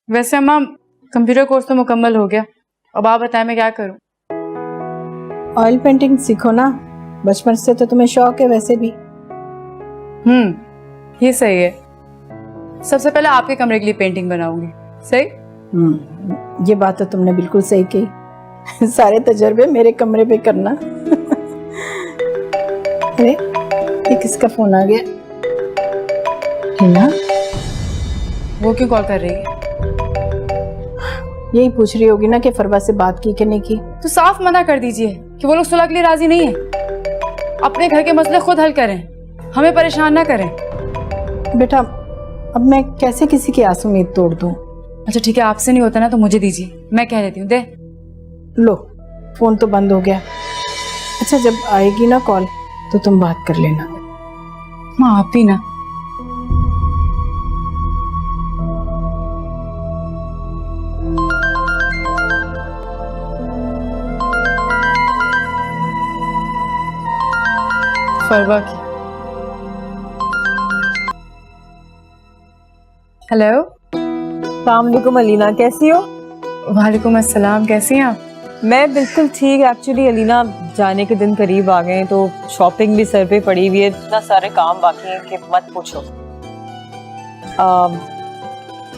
वैसे अम्मा computer course तो मुकम्मल हो गया, अब आप बताएं मैं क्या करूं। ऑयल पेंटिंग सीखो ना, बचपन से तो तुम्हें शौक है वैसे भी। ये सही है। सबसे पहले आपके कमरे के लिए पेंटिंग बनाऊंगी। सही। ये बात तो तुमने बिल्कुल सही कही। सारे तजर्बे मेरे कमरे पे करना। अरे ये किसका फोन आ गया? हिना, वो क्यों कॉल कर रही है? यही पूछ रही होगी ना कि फरवा से बात की कि नहीं की। तो साफ मना कर दीजिए कि वो लोग सुलह के लिए राजी नहीं है। अपने घर के मसले खुद हल करें, हमें परेशान ना करें। बेटा अब मैं कैसे किसी की आस उम्मीद तोड़ दूं? अच्छा ठीक है, आपसे नहीं होता ना तो मुझे दीजिए, मैं कह देती हूँ। दे लो, फोन तो बंद हो गया। अच्छा जब आएगी ना कॉल तो तुम बात कर लेना। हाँ आप भी ना। फरवा की। हेलो। अस्सलामुअलैकुम अलीना, कैसी हो? वालेकुम अस्सलाम, कैसी हैं आप? मैं बिल्कुल ठीक। एक्चुअली अलीना जाने के दिन करीब आ गए हैं तो शॉपिंग भी सर पे पड़ी हुई है, इतना सारे काम बाकी हैं कि मत पूछो।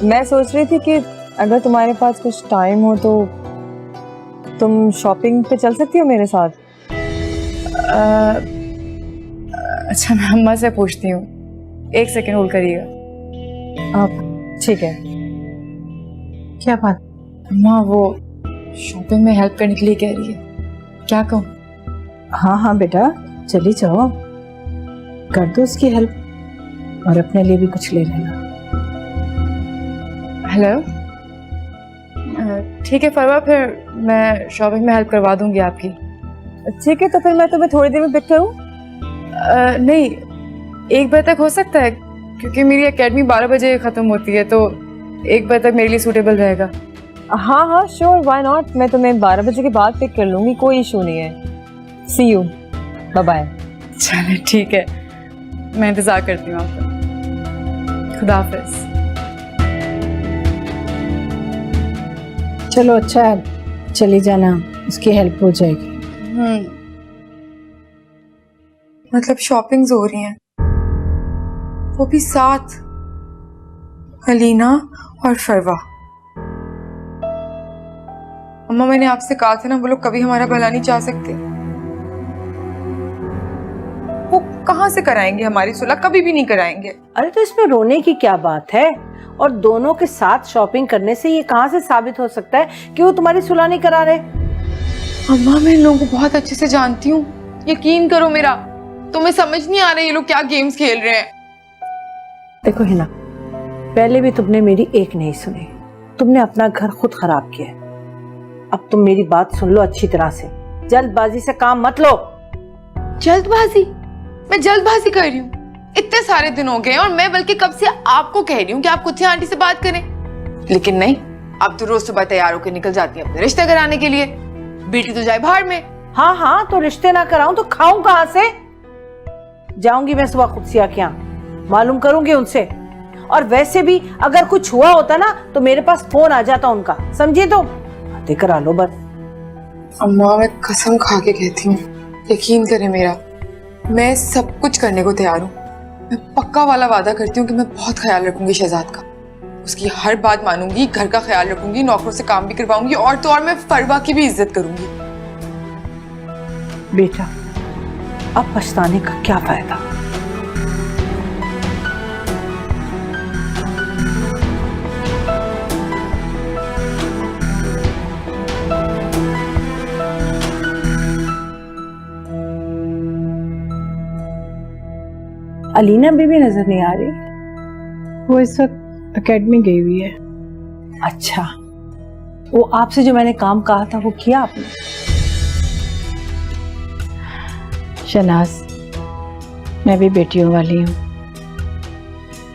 मैं सोच रही थी कि अगर तुम्हारे पास कुछ टाइम हो तो तुम शॉपिंग पे चल सकती हो मेरे साथ। अच्छा मैं अम्मा से पूछती हूँ, एक सेकेंड होल्ड करिएगा। ठीक है। क्या बात? अम्मा वो शॉपिंग में हेल्प करने के लिए कह रही है, क्या कहूँ? हाँ हाँ बेटा चली जाओ, कर दो उसकी हेल्प और अपने लिए भी कुछ ले लेना। हेलो। ठीक है फरवा, फिर मैं शॉपिंग में हेल्प करवा दूंगी आपकी। ठीक है, तो फिर मैं तुम्हें थोड़ी देर में पिक करूँ? नहीं, 1 बजे तक हो सकता है, क्योंकि मेरी एकेडमी 12 बजे खत्म होती है, तो 1 बजे तक मेरे लिए सूटेबल रहेगा। हाँ हाँ श्योर, व्हाई नॉट। मैं तुम्हें 12 बजे के बाद पिक कर लूंगी, कोई इशू नहीं है। सी यू, बाय बाय। चले ठीक है, मैं इंतजार करती हूँ आपका। खुदा हाफिज। चलो अच्छा है, चली जाना, उसकी हेल्प हो जाएगी। मतलब शॉपिंग्स हो रही हैं, वो भी साथ, अलीना और फरवा। अम्मा मैंने आपसे कहा था ना, वो लोग कभी हमारा भला नहीं चाह सकते। वो कहाँ से कराएंगे हमारी सुलह, कभी भी नहीं कराएंगे। अरे तो इसमें रोने की क्या बात है? और दोनों के साथ शॉपिंग करने से ये कहाँ से साबित हो सकता है कि वो तुम्हारी सुलह नहीं करा रहे? अम्मा मैं इन लोगों को बहुत अच्छे से जानती हूँ, यकीन करो मेरा। तुम्हें समझ नहीं आ रहा ये लोग क्या गेम्स खेल रहे हैं। देखो हिना, पहले भी तुमने मेरी एक नहीं सुनी, तुमने अपना घर खुद खराब किया। अब तुम मेरी बात सुन लो अच्छी तरह से, जल्दबाजी से काम मत लो। जल्दबाजी? मैं जल्दबाजी कर रही हूँ? इतने सारे दिन हो गए और मैं बल्कि कब से आपको कह रही हूँ कि आप खुद से आंटी से बात करें, लेकिन नहीं, अब तो रोज सुबह तैयार होकर निकल जाती है अपने रिश्ते कराने के लिए। बेटी तो जाए बाहर में। हाँ हाँ, तो रिश्ते ना कराऊं तो खाऊं कहाँ से? जाऊंगी मैं सुबह खुद से आके यहाँ, मालूम करूंगी उनसे। और वैसे भी अगर कुछ हुआ होता ना तो मेरे पास फोन आ जाता उनका, समझी? तो बातें करा लो बस। अम्मा मैं कसम खा के कहती हूँ, यकीन करें मेरा, मैं सब कुछ करने को तैयार हूँ। मैं पक्का वाला वादा करती हूँ कि मैं बहुत ख्याल रखूंगी शहजाद का, उसकी हर बात मानूंगी, घर का ख्याल रखूंगी, नौकरों से काम भी करवाऊंगी, और तो और मैं फरवा की भी इज्जत करूंगी। बेटा अब पछताने का क्या फायदा? अलीना भी नजर नहीं आ रही। वो इस वक्त एकेडमी गई हुई है। अच्छा, वो आपसे जो मैंने काम कहा था वो किया आपने? शनाज, मैं भी बेटियों वाली हूँ।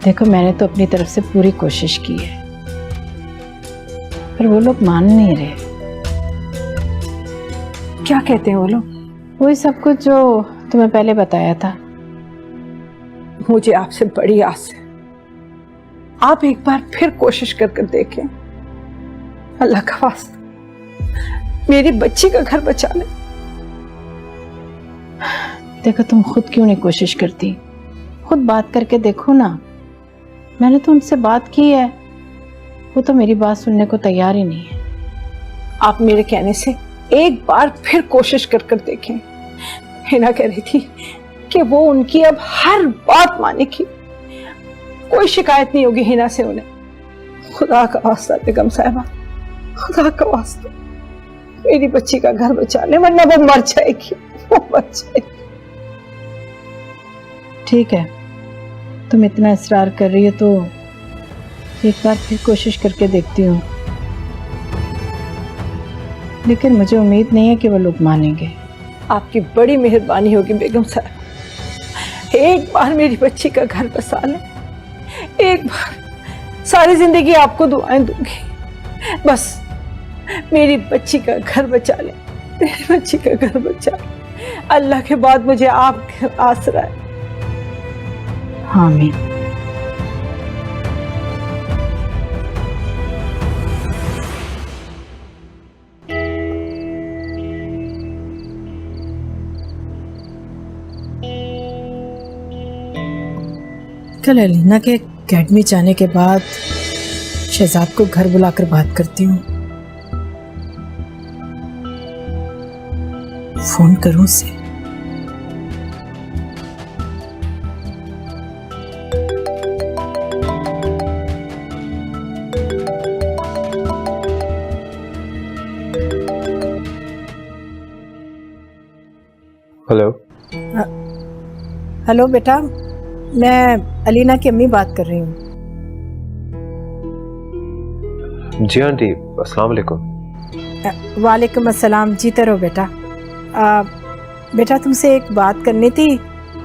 देखो मैंने तो अपनी तरफ से पूरी कोशिश की है, पर वो लोग मान नहीं रहे। क्या कहते हैं वो लोग? वही सब कुछ जो तुम्हें पहले बताया था। मुझे आपसे बड़ी आस है, आप एक बार फिर कोशिश कर देखें। अल्लाह का वास्ता मेरी बच्ची का घर बचा ले। देखो तुम खुद क्यों नहीं कोशिश करती, खुद बात करके देखो ना। मैंने तो उनसे बात की है, वो तो मेरी बात सुनने को तैयार ही नहीं है। आप मेरे कहने से एक बार फिर कोशिश कर कर देखें। हिना कह रही थी कि वो उनकी अब हर बात मानेगी, कोई शिकायत नहीं होगी हिना से उन्हें। खुदा का वास्ता बेगम साहिबा, खुदा का वास्ता मेरी बच्ची का घर बचा ले, वरना वो मर जाएगी, वो मर जाएगी। ठीक है, तुम इतना इसरार कर रही हो तो एक बार फिर कोशिश करके देखती हूँ, लेकिन मुझे उम्मीद नहीं है कि वो लोग मानेंगे। आपकी बड़ी मेहरबानी होगी बेगम साहब, एक बार मेरी बच्ची का घर बसा ले, एक बार। सारी जिंदगी आपको दुआएं दूंगी, बस मेरी बच्ची का घर बचा ले, मेरी बच्ची का घर बचा ले। अल्लाह के बाद मुझे आपके आसरा है। आमीन। कल अलीना के अकेडमी जाने के बाद शहजाद को घर बुलाकर बात करती हूँ। फोन करूं उसे। हेलो। हेलो बेटा, मैं अलीना की अम्मी बात कर रही हूँ। जी आंटी, अस्सलाम वालेकुम। वालेकुम अस्सलाम। जीते रहो बेटा। बेटा तुमसे एक बात करनी थी,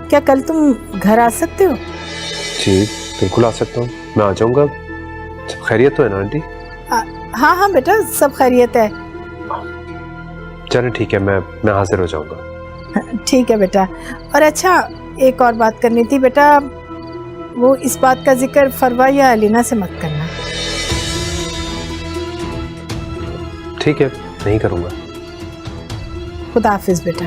क्या कल तुम घर आ सकते हो? जी बिल्कुल आ सकता हूँ, मैं आ जाऊँगा। सब खैरियत तो है ना आंटी? हाँ हाँ बेटा, सब खैरियत है। चलें ठीक है, मैं हाजिर हो जाऊँगा। ठीक है बेटा। और अच्छा, एक और बात करनी थी बेटा, वो इस बात का जिक्र फरवा या अलीना से मत करना। ठीक है, नहीं करूँगा। खुदा हाफिज बेटा।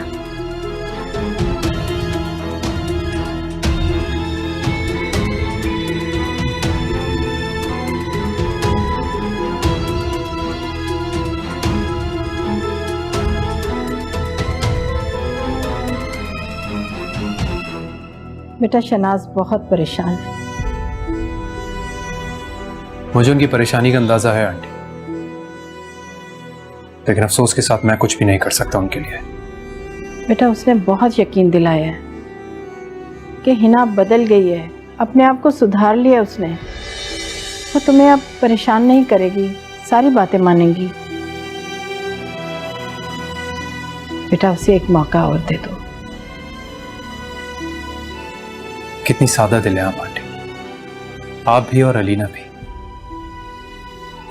बेटा शनाज बहुत परेशान है। मुझे उनकी परेशानी का अंदाजा है आंटी, लेकिन अफसोस के साथ मैं कुछ भी नहीं कर सकता उनके लिए। बेटा उसने बहुत यकीन दिलाया है कि हिना बदल गई है, अपने आप को सुधार लिया उसने, वो तुम्हें अब परेशान नहीं करेगी, सारी बातें मानेंगी। बेटा उसे एक मौका और दे दो। कितनी सादा दिल है आप आंटी, आप भी और अलीना भी।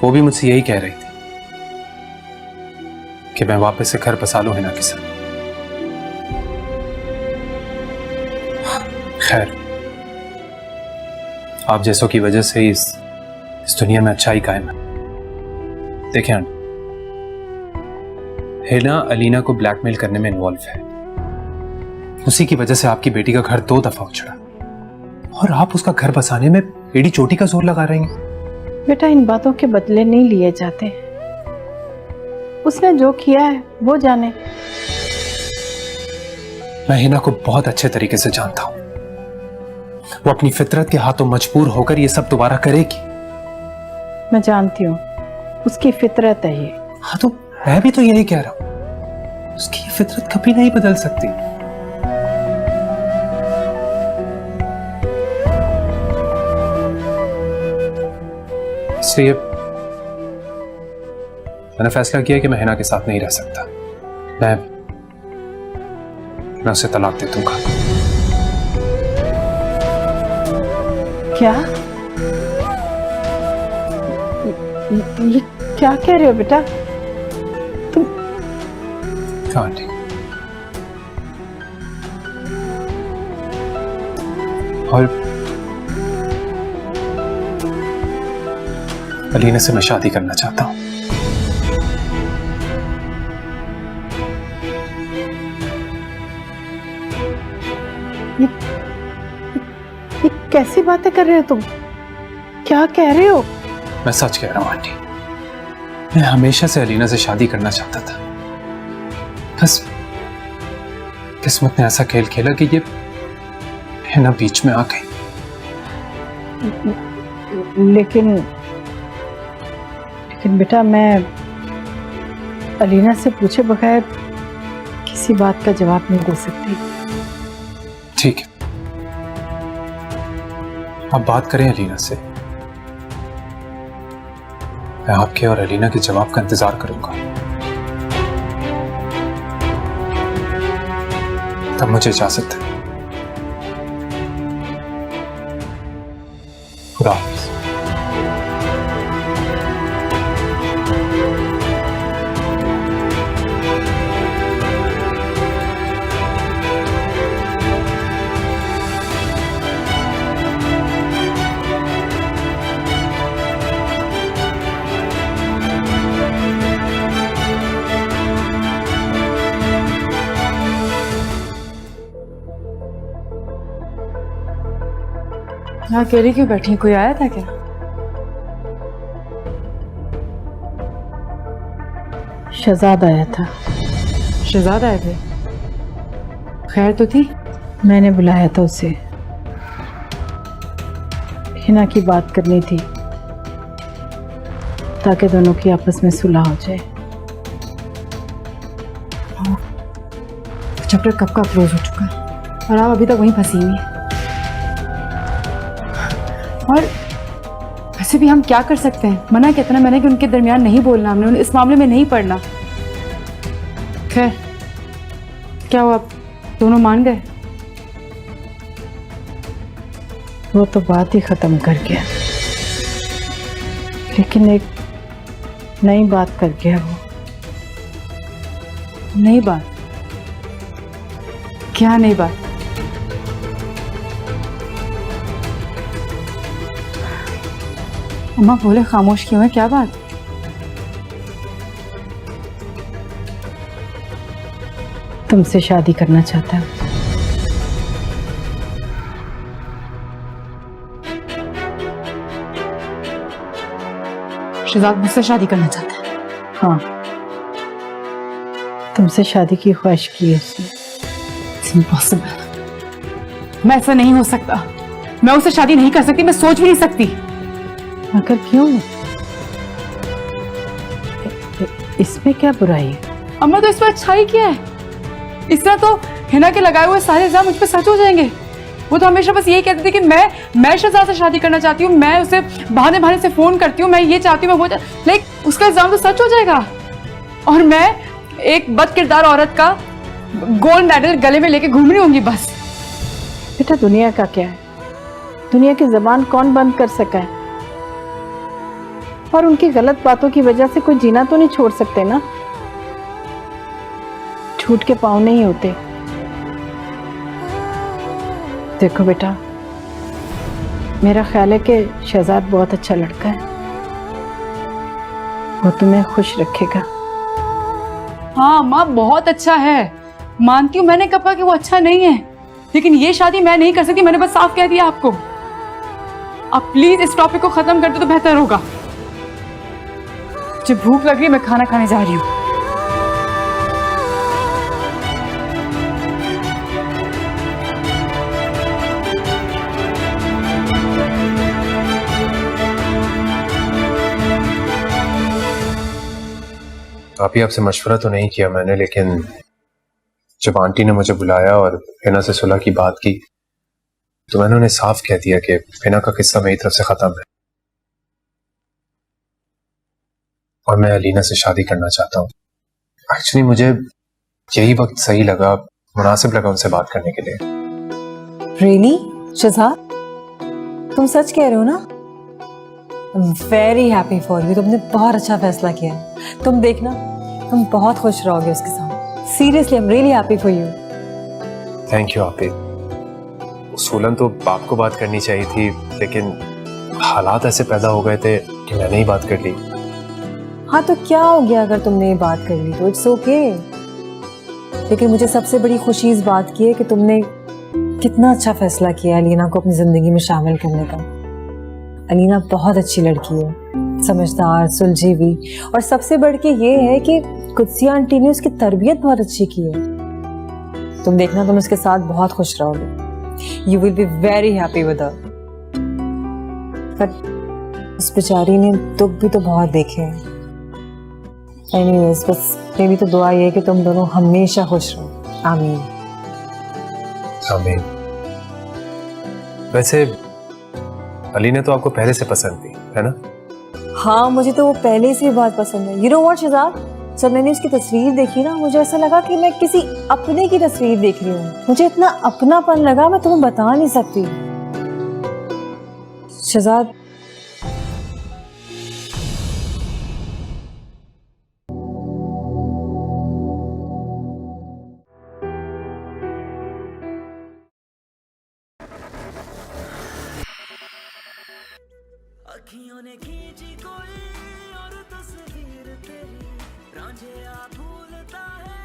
वो भी मुझसे यही कह रही थी कि मैं वापस से घर बसा लूं हिना के साथ। खैर, आप जैसों की वजह से इस दुनिया में अच्छाई कायम है। देखें आंटी, हिना अलीना को ब्लैकमेल करने में इन्वॉल्व है। उसी की वजह से आपकी बेटी का घर 2 दफा उछड़ा, और आप उसका घर बसाने में एड़ी चोटी का जोर लगा रही हैं। बेटा इन बातों के बदले नहीं लिए जाते, उसने जो किया है वो जाने। मैं हिना को बहुत अच्छे तरीके से जानता हूं, वो अपनी फितरत के हाथों मजबूर होकर ये सब दोबारा करेगी। मैं जानती हूँ, उसकी फितरत है ये। हाँ तो मैं भी तो यही कह रहा हूं, उसकी ये फितरत कभी नहीं बदल सकती। इसलिए मैंने फैसला किया कि मैं हिना के साथ नहीं रह सकता। मैं उसे तलाक दे दूंगा। क्या? ये क्या कह रहे हो बेटा तुम? हाँ आंटी, और अलीना से मैं शादी करना चाहता हूं। ये कैसी बातें कर रहे हो तुम? क्या कह रहे हो? मैं सच कह रहा हूँ आंटी, मैं हमेशा से अलीना से शादी करना चाहता था। बस किस्मत ने ऐसा खेल खेला कि ये हिना बीच में आ गई। लेकिन बेटा, मैं अलीना से पूछे बगैर किसी बात का जवाब नहीं दे सकती। ठीक है, आप बात करें अलीना से। मैं आपके और अलीना के जवाब का इंतजार करूंगा। तब मुझे इजाजत है। खुदा हाफिज। यहाँ अकेली क्यों बैठी? कोई आया था क्या? शहजाद आया था। शहजाद आए थे? खैर तो थी? मैंने बुलाया था उसे, हिना की बात करनी थी ताकि दोनों की आपस में सुलह हो जाए। चैप्टर कब का क्लोज हो चुका है और आप अभी तक वहीं फंसी हुई हैं। और वैसे भी हम क्या कर सकते हैं? मना किया था ना मैंने कि उनके दरमियान नहीं बोलना, हमने इस मामले में नहीं पढ़ना। खैर क्या हुआ, दोनों मान गए? वो तो बात ही खत्म कर गया, लेकिन एक नई बात कर गया वो। नई बात? क्या नई बात? अम्मा बोले खामोश क्यों है, क्या बात? तुमसे शादी करना चाहता है। शहजाद मुझसे शादी करना चाहता है? हाँ, तुमसे शादी की ख्वाहिश की है उसने। It's impossible। मैं ऐसा नहीं हो सकता, मैं उससे शादी नहीं कर सकती, मैं सोच भी नहीं सकती। मगर क्यों? इसमें क्या बुराई है? अम्मा तो इसमें अच्छाई क्या है? इस तरह तो हिना के लगाए हुए सारे इल्जाम मुझ पे सच हो जाएंगे। वो तो हमेशा बस यही कहती थी कि मैं शहजाद से शादी करना चाहती हूँ, मैं उसे बहाने से फोन करती हूँ, मैं ये चाहती हूँ, मैं वो लेकिन उसका इल्जाम तो सच हो जाएगा और मैं एक बदकिरदार औरत का गोल्ड मेडल गले में लेके घूम रही होंगी बस। बेटा, दुनिया का क्या है? दुनिया की जबान कौन बंद कर सका है? और उनकी गलत बातों की वजह से कोई जीना तो नहीं छोड़ सकते ना। झूठ के पाँव नहीं होते। देखो बेटा, मेरा ख्याल है कि शहजाद बहुत अच्छा लड़का है, वो तुम्हें खुश रखेगा। हाँ माँ, बहुत अच्छा है, मानती हूँ। मैंने कब कहा कि वो अच्छा नहीं है, लेकिन ये शादी मैं नहीं कर सकती। मैंने बस साफ कह दिया आपको। आप प्लीज इस टॉपिक को खत्म कर दो तो बेहतर होगा। मुझे भूख लग रही है, मैं खाना खाने जा रही हूँ। अभी आपसे मशवरा तो नहीं किया मैंने, लेकिन जब आंटी ने मुझे बुलाया और हिना से सुलह की बात की तो मैंने उन्हें साफ कह दिया कि हिना का किस्सा मेरी तरफ से खत्म है और मैं अलीना से शादी करना चाहता हूँ। एक्चुअली मुझे यही वक्त सही लगा, मुनासिब लगा उनसे बात करने के लिए। रियली शहजाद, तुम सच कह रहे हो ना? वेरी हैप्पी फॉर यू, तुमने बहुत अच्छा फैसला किया है। तुम देखना, तुम बहुत खुश रहोगे उसके साथ। Seriously I am really happy for you. Thank you आपी। उसूलन तो बाप को बात करनी चाहिए थी, लेकिन हालात ऐसे पैदा हो गए थे कि मैंने ही बात कर ली। हाँ तो क्या हो गया अगर तुमने ये बात कर ली तो, इट्स ओके। लेकिन मुझे सबसे बड़ी खुशी इस बात की है कि तुमने कितना अच्छा फैसला किया अलीना को अपनी जिंदगी में शामिल करने का। अलीना बहुत अच्छी लड़की है, समझदार, सुलझी हुई, और सबसे बढ़ के ये है कि कुदसिया आंटी ने उसकी तरबियत बहुत अच्छी की है। तुम देखना, तुम उसके साथ बहुत खुश रहोगे। You will be very happy with her. पर उस बेचारी ने दुख भी तो बहुत देखे हैं। एनीवेज, बस मेरी तो दुआ ये है कि तुम दोनों हमेशा खुश रहो। आमीन। आमीन। वैसे अलीना तो आपको पहले से पसंद थी, है ना? हाँ, मुझे तो वो पहले से ही बहुत पसंद है। यू नो व्हाट शहजाद, जब मैंने उसकी तस्वीर देखी ना, मुझे ऐसा लगा कि मैं किसी अपने की तस्वीर देख रही हूँ। मुझे इतना अपनापन लगा, मैं तुम्हें बता नहीं सकती। शहजाद, अखियों ने खींची कोई और तस्वीर तेरी, रांझे आ भूलता है